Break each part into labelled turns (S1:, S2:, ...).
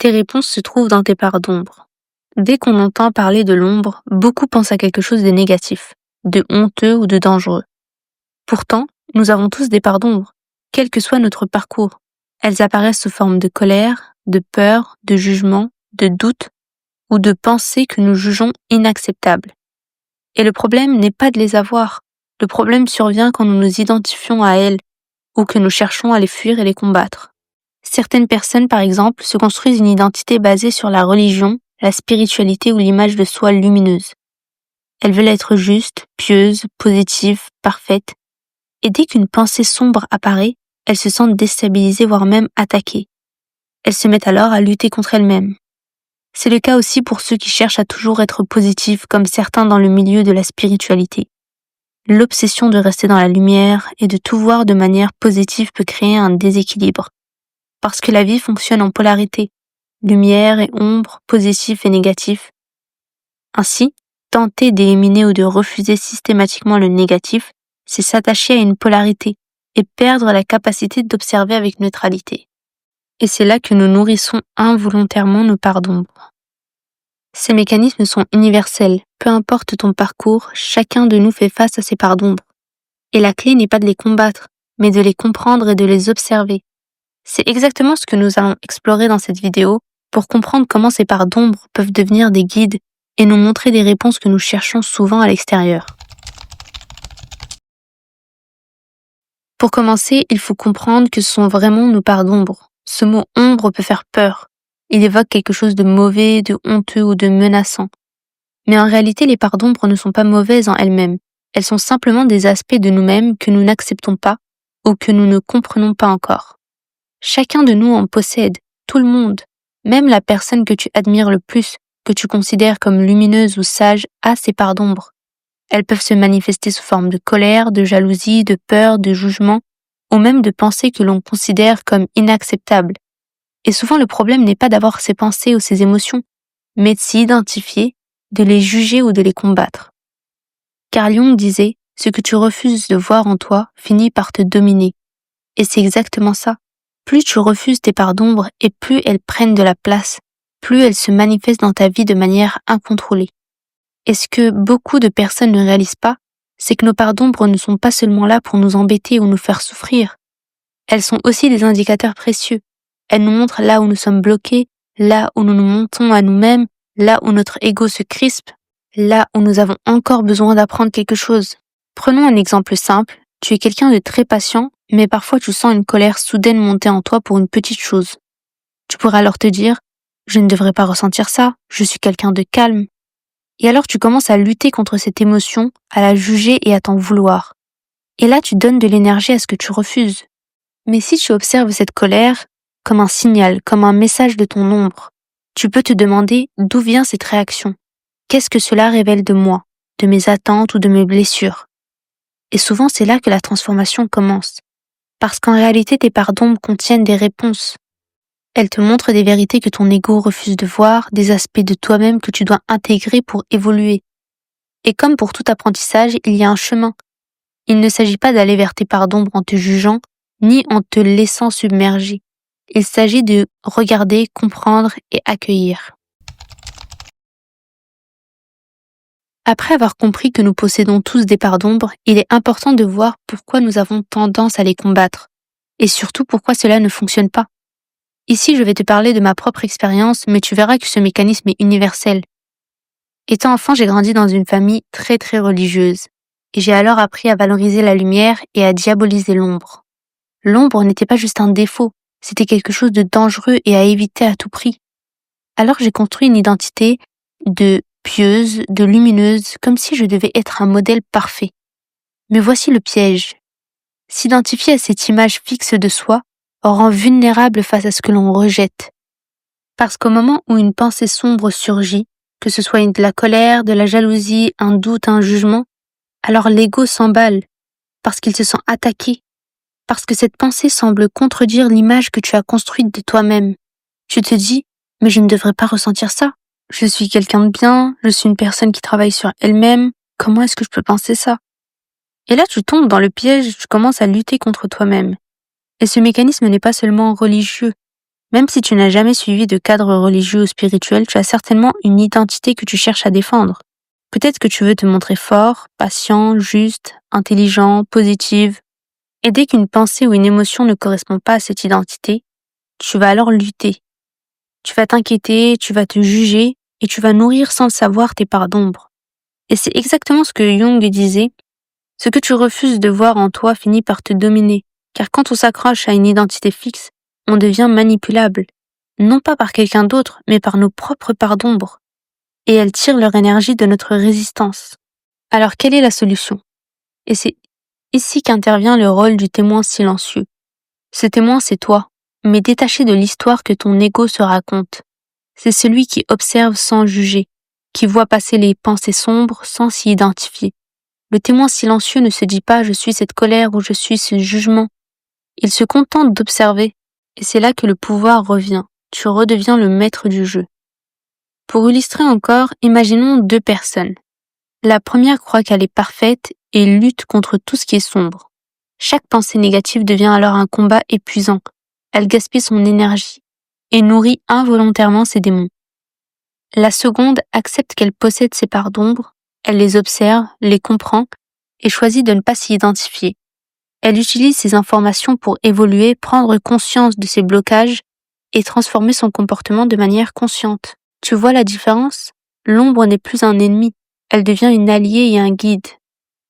S1: tes réponses se trouvent dans tes parts d'ombre. Dès qu'on entend parler de l'ombre, beaucoup pensent à quelque chose de négatif, de honteux ou de dangereux. Pourtant, nous avons tous des parts d'ombre, quel que soit notre parcours. Elles apparaissent sous forme de colère, de peur, de jugement, de doute ou de pensées que nous jugeons inacceptables. Et le problème n'est pas de les avoir. Le problème survient quand nous nous identifions à elles ou que nous cherchons à les fuir et les combattre. Certaines personnes, par exemple, se construisent une identité basée sur la religion, la spiritualité ou l'image de soi lumineuse. Elles veulent être justes, pieuses, positives, parfaites. Et dès qu'une pensée sombre apparaît, elles se sentent déstabilisées, voire même attaquées. Elles se mettent alors à lutter contre elles-mêmes. C'est le cas aussi pour ceux qui cherchent à toujours être positifs, comme certains dans le milieu de la spiritualité. L'obsession de rester dans la lumière et de tout voir de manière positive peut créer un déséquilibre. Parce que la vie fonctionne en polarité, lumière et ombre, positif et négatif. Ainsi, tenter d'éliminer ou de refuser systématiquement le négatif, c'est s'attacher à une polarité et perdre la capacité d'observer avec neutralité. Et c'est là que nous nourrissons involontairement nos parts d'ombre. Ces mécanismes sont universels, peu importe ton parcours, chacun de nous fait face à ses parts d'ombre. Et la clé n'est pas de les combattre, mais de les comprendre et de les observer. C'est exactement ce que nous allons explorer dans cette vidéo pour comprendre comment ces parts d'ombre peuvent devenir des guides et nous montrer des réponses que nous cherchons souvent à l'extérieur. Pour commencer, il faut comprendre que ce sont vraiment nos parts d'ombre. Ce mot « ombre » peut faire peur. Il évoque quelque chose de mauvais, de honteux ou de menaçant. Mais en réalité, les parts d'ombre ne sont pas mauvaises en elles-mêmes. Elles sont simplement des aspects de nous-mêmes que nous n'acceptons pas ou que nous ne comprenons pas encore. Chacun de nous en possède, tout le monde. Même la personne que tu admires le plus, que tu considères comme lumineuse ou sage, a ses parts d'ombre. Elles peuvent se manifester sous forme de colère, de jalousie, de peur, de jugement, ou même de pensées que l'on considère comme inacceptables. Et souvent le problème n'est pas d'avoir ces pensées ou ces émotions, mais de s'y identifier, de les juger ou de les combattre. Carl Jung disait « Ce que tu refuses de voir en toi finit par te dominer ». Et c'est exactement ça. Plus tu refuses tes parts d'ombre et plus elles prennent de la place, plus elles se manifestent dans ta vie de manière incontrôlée. Et ce que beaucoup de personnes ne réalisent pas, c'est que nos parts d'ombre ne sont pas seulement là pour nous embêter ou nous faire souffrir. Elles sont aussi des indicateurs précieux. Elles nous montrent là où nous sommes bloqués, là où nous nous montons à nous-mêmes, là où notre ego se crispe, là où nous avons encore besoin d'apprendre quelque chose. Prenons un exemple simple. Tu es quelqu'un de très patient, mais parfois tu sens une colère soudaine monter en toi pour une petite chose. Tu pourrais alors te dire « Je ne devrais pas ressentir ça, je suis quelqu'un de calme ». Et alors tu commences à lutter contre cette émotion, à la juger et à t'en vouloir. Et là tu donnes de l'énergie à ce que tu refuses. Mais si tu observes cette colère comme un signal, comme un message de ton ombre, tu peux te demander d'où vient cette réaction. Qu'est-ce que cela révèle de moi, de mes attentes ou de mes blessures? Et souvent c'est là que la transformation commence. Parce qu'en réalité tes parts d'ombre contiennent des réponses. Elles te montrent des vérités que ton ego refuse de voir, des aspects de toi-même que tu dois intégrer pour évoluer. Et comme pour tout apprentissage, il y a un chemin. Il ne s'agit pas d'aller vers tes parts d'ombre en te jugeant, ni en te laissant submerger. Il s'agit de regarder, comprendre et accueillir. Après avoir compris que nous possédons tous des parts d'ombre, il est important de voir pourquoi nous avons tendance à les combattre, et surtout pourquoi cela ne fonctionne pas. Ici, je vais te parler de ma propre expérience, mais tu verras que ce mécanisme est universel. Étant enfant, j'ai grandi dans une famille très religieuse, et j'ai alors appris à valoriser la lumière et à diaboliser l'ombre. L'ombre n'était pas juste un défaut, c'était quelque chose de dangereux et à éviter à tout prix. Alors j'ai construit une identité de pieuse, de lumineuse, comme si je devais être un modèle parfait. Mais voici le piège. S'identifier à cette image fixe de soi rend vulnérable face à ce que l'on rejette. Parce qu'au moment où une pensée sombre surgit, que ce soit de la colère, de la jalousie, un doute, un jugement, alors l'ego s'emballe, parce qu'il se sent attaqué, parce que cette pensée semble contredire l'image que tu as construite de toi-même. Tu te dis, mais je ne devrais pas ressentir ça. Je suis quelqu'un de bien, je suis une personne qui travaille sur elle-même, comment est-ce que je peux penser ça? Et là tu tombes dans le piège, tu commences à lutter contre toi-même. Et ce mécanisme n'est pas seulement religieux, Même si tu n'as jamais suivi de cadre religieux ou spirituel, tu as certainement une identité que tu cherches à défendre. Peut-être que tu veux te montrer fort, patient, juste, intelligent, positive. Et dès qu'une pensée ou une émotion ne correspond pas à cette identité, tu vas alors lutter. Tu vas t'inquiéter, tu vas te juger et tu vas nourrir sans le savoir tes parts d'ombre. Et c'est exactement ce que Jung disait. Ce que tu refuses de voir en toi finit par te dominer, car quand on s'accroche à une identité fixe, on devient manipulable, non pas par quelqu'un d'autre, mais par nos propres parts d'ombre. Et elles tirent leur énergie de notre résistance. Alors quelle est la solution? Et c'est ici qu'intervient le rôle du témoin silencieux. Ce témoin, c'est toi, mais détaché de l'histoire que ton ego se raconte. C'est celui qui observe sans juger, qui voit passer les pensées sombres sans s'y identifier. Le témoin silencieux ne se dit pas « je suis cette colère » ou « je suis ce jugement ». Il se contente d'observer, et c'est là que le pouvoir revient. Tu redeviens le maître du jeu. Pour illustrer encore, imaginons deux personnes. La première croit qu'elle est parfaite et lutte contre tout ce qui est sombre. Chaque pensée négative devient alors un combat épuisant. Elle gaspille son énergie et nourrit involontairement ses démons. La seconde accepte qu'elle possède ses parts d'ombre, elle les observe, les comprend et choisit de ne pas s'y identifier. Elle utilise ces informations pour évoluer, prendre conscience de ses blocages et transformer son comportement de manière consciente. Tu vois la différence? L'ombre n'est plus un ennemi, elle devient une alliée et un guide.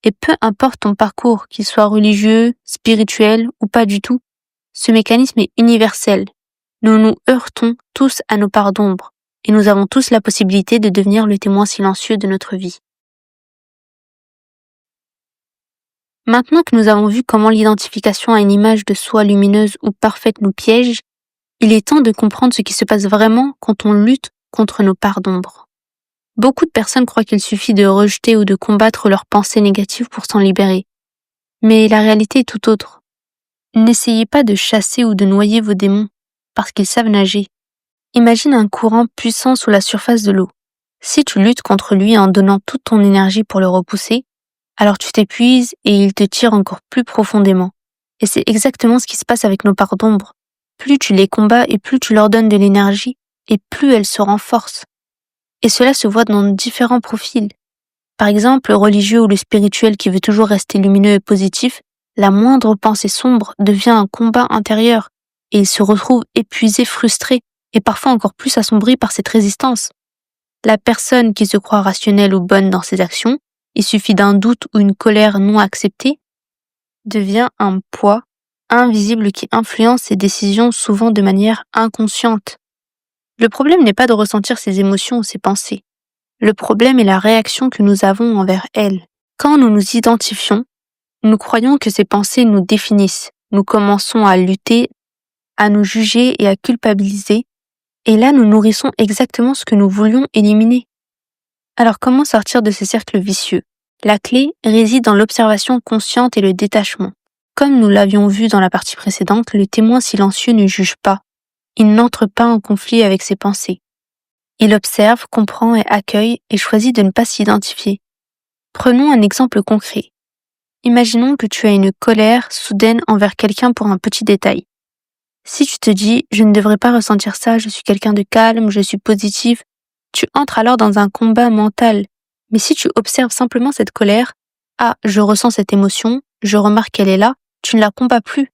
S1: Et peu importe ton parcours, qu'il soit religieux, spirituel ou pas du tout, ce mécanisme est universel. Nous nous heurtons tous à nos parts d'ombre et nous avons tous la possibilité de devenir le témoin silencieux de notre vie. Maintenant que nous avons vu comment l'identification à une image de soi lumineuse ou parfaite nous piège, il est temps de comprendre ce qui se passe vraiment quand on lutte contre nos parts d'ombre. Beaucoup de personnes croient qu'il suffit de rejeter ou de combattre leurs pensées négatives pour s'en libérer. Mais la réalité est tout autre. N'essayez pas de chasser ou de noyer vos démons, parce qu'ils savent nager. Imagine un courant puissant sous la surface de l'eau. Si tu luttes contre lui en donnant toute ton énergie pour le repousser, alors tu t'épuises et il te tire encore plus profondément. Et c'est exactement ce qui se passe avec nos parts d'ombre. Plus tu les combats et plus tu leur donnes de l'énergie, et plus elles se renforcent. Et cela se voit dans différents profils. Par exemple, le religieux ou le spirituel qui veut toujours rester lumineux et positif, la moindre pensée sombre devient un combat intérieur, et il se retrouve épuisé, frustré, et parfois encore plus assombri par cette résistance. La personne qui se croit rationnelle ou bonne dans ses actions, il suffit d'un doute ou une colère non acceptée, devient un poids invisible qui influence ses décisions souvent de manière inconsciente. Le problème n'est pas de ressentir ses émotions ou ses pensées. Le problème est la réaction que nous avons envers elles. Quand nous nous identifions, nous croyons que ces pensées nous définissent. Nous commençons à lutter, à nous juger et à culpabiliser. Et là, nous nourrissons exactement ce que nous voulions éliminer. Alors comment sortir de ce cercle vicieux? La clé réside dans l'observation consciente et le détachement. Comme nous l'avions vu dans la partie précédente, le témoin silencieux ne juge pas. Il n'entre pas en conflit avec ses pensées. Il observe, comprend et accueille et choisit de ne pas s'identifier. Prenons un exemple concret. Imaginons que tu as une colère soudaine envers quelqu'un pour un petit détail. Si tu te dis « je ne devrais pas ressentir ça, je suis quelqu'un de calme, je suis positif », tu entres alors dans un combat mental. Mais si tu observes simplement cette colère, « ah, je ressens cette émotion, je remarque qu'elle est là », tu ne la combats plus.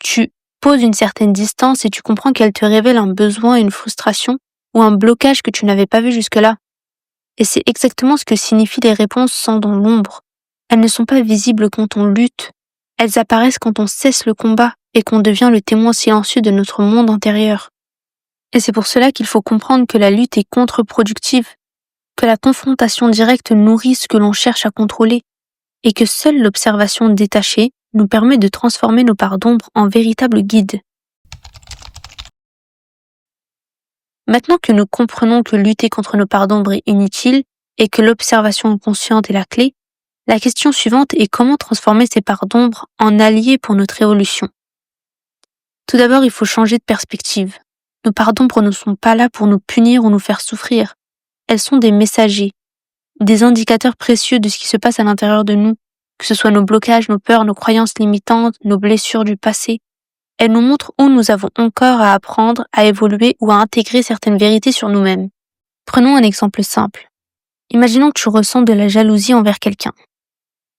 S1: Tu poses une certaine distance et tu comprends qu'elle te révèle un besoin, une frustration ou un blocage que tu n'avais pas vu jusque-là. Et c'est exactement ce que signifient les réponses sans dans l'ombre. Elles ne sont pas visibles quand on lutte. Elles apparaissent quand on cesse le combat et qu'on devient le témoin silencieux de notre monde intérieur. Et c'est pour cela qu'il faut comprendre que la lutte est contre-productive, que la confrontation directe nourrit ce que l'on cherche à contrôler, et que seule l'observation détachée nous permet de transformer nos parts d'ombre en véritables guides. Maintenant que nous comprenons que lutter contre nos parts d'ombre est inutile et que l'observation consciente est la clé, la question suivante est comment transformer ces parts d'ombre en alliés pour notre évolution. Tout d'abord, il faut changer de perspective. Nos parts d'ombre ne sont pas là pour nous punir ou nous faire souffrir. Elles sont des messagers, des indicateurs précieux de ce qui se passe à l'intérieur de nous, que ce soit nos blocages, nos peurs, nos croyances limitantes, nos blessures du passé. Elle nous montre où nous avons encore à apprendre, à évoluer ou à intégrer certaines vérités sur nous-mêmes. Prenons un exemple simple. Imaginons que tu ressens de la jalousie envers quelqu'un.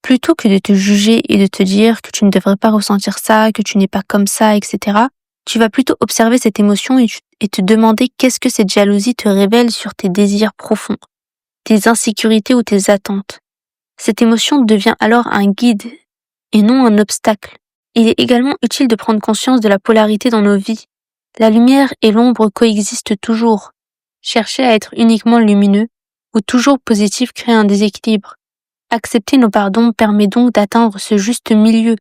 S1: Plutôt que de te juger et de te dire que tu ne devrais pas ressentir ça, que tu n'es pas comme ça, etc., tu vas plutôt observer cette émotion et te demander qu'est-ce que cette jalousie te révèle sur tes désirs profonds, tes insécurités ou tes attentes. Cette émotion devient alors un guide et non un obstacle. Il est également utile de prendre conscience de la polarité dans nos vies. La lumière et l'ombre coexistent toujours. Chercher à être uniquement lumineux ou toujours positif crée un déséquilibre. Accepter nos pardons permet donc d'atteindre ce juste milieu,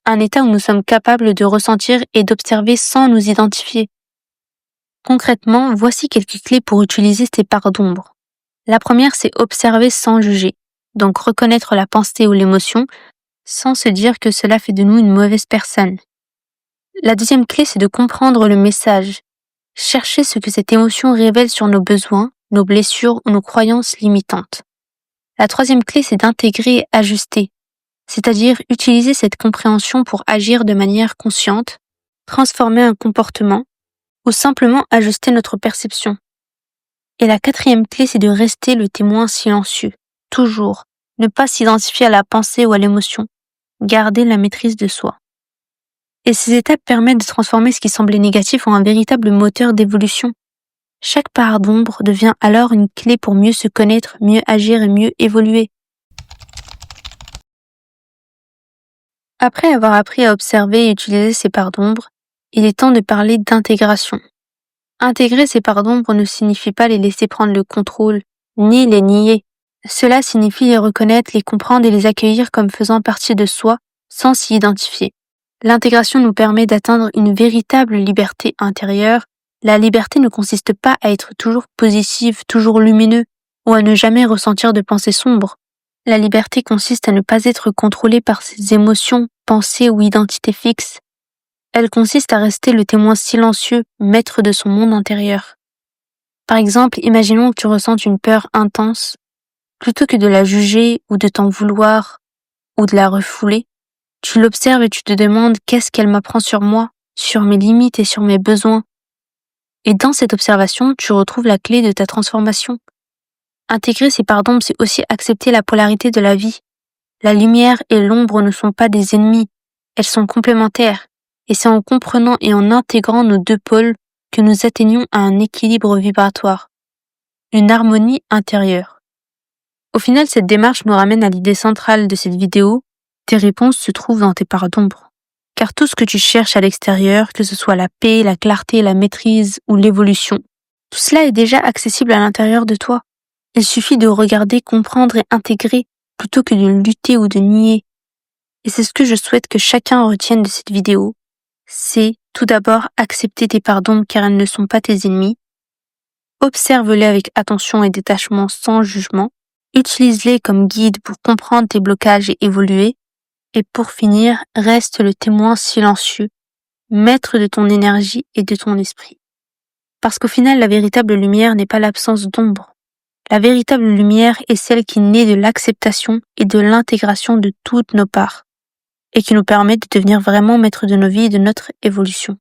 S1: un état où nous sommes capables de ressentir et d'observer sans nous identifier. Concrètement, voici quelques clés pour utiliser ces parts d'ombre. La première, c'est observer sans juger, donc reconnaître la pensée ou l'émotion sans se dire que cela fait de nous une mauvaise personne. La deuxième clé, c'est de comprendre le message. Chercher ce que cette émotion révèle sur nos besoins, nos blessures ou nos croyances limitantes. La troisième clé, c'est d'intégrer et ajuster, c'est-à-dire utiliser cette compréhension pour agir de manière consciente, transformer un comportement ou simplement ajuster notre perception. Et la quatrième clé, c'est de rester le témoin silencieux, toujours, ne pas s'identifier à la pensée ou à l'émotion, garder la maîtrise de soi. Et ces étapes permettent de transformer ce qui semblait négatif en un véritable moteur d'évolution. Chaque part d'ombre devient alors une clé pour mieux se connaître, mieux agir et mieux évoluer. Après avoir appris à observer et utiliser ces parts d'ombre, il est temps de parler d'intégration. Intégrer ces parts d'ombre ne signifie pas les laisser prendre le contrôle, ni les nier. Cela signifie les reconnaître, les comprendre et les accueillir comme faisant partie de soi, sans s'y identifier. L'intégration nous permet d'atteindre une véritable liberté intérieure. La liberté ne consiste pas à être toujours positif, toujours lumineux, ou à ne jamais ressentir de pensées sombres. La liberté consiste à ne pas être contrôlé par ses émotions, pensées ou identités fixes. Elle consiste à rester le témoin silencieux, maître de son monde intérieur. Par exemple, imaginons que tu ressentes une peur intense. Plutôt que de la juger ou de t'en vouloir ou de la refouler, tu l'observes et tu te demandes qu'est-ce qu'elle m'apprend sur moi, sur mes limites et sur mes besoins. Et dans cette observation, tu retrouves la clé de ta transformation. Intégrer ces parts d'ombre, c'est aussi accepter la polarité de la vie. La lumière et l'ombre ne sont pas des ennemis, elles sont complémentaires. Et c'est en comprenant et en intégrant nos deux pôles que nous atteignons à un équilibre vibratoire, une harmonie intérieure. Au final, cette démarche nous ramène à l'idée centrale de cette vidéo. Tes réponses se trouvent dans tes parts d'ombre. Car tout ce que tu cherches à l'extérieur, que ce soit la paix, la clarté, la maîtrise ou l'évolution, tout cela est déjà accessible à l'intérieur de toi. Il suffit de regarder, comprendre et intégrer plutôt que de lutter ou de nier. Et c'est ce que je souhaite que chacun retienne de cette vidéo. C'est tout d'abord accepter tes parts d'ombre car elles ne sont pas tes ennemis. Observe-les avec attention et détachement sans jugement. Utilise-les comme guide pour comprendre tes blocages et évoluer. Et pour finir, reste le témoin silencieux, maître de ton énergie et de ton esprit. Parce qu'au final, la véritable lumière n'est pas l'absence d'ombre. La véritable lumière est celle qui naît de l'acceptation et de l'intégration de toutes nos parts, et qui nous permet de devenir vraiment maître de nos vies et de notre évolution.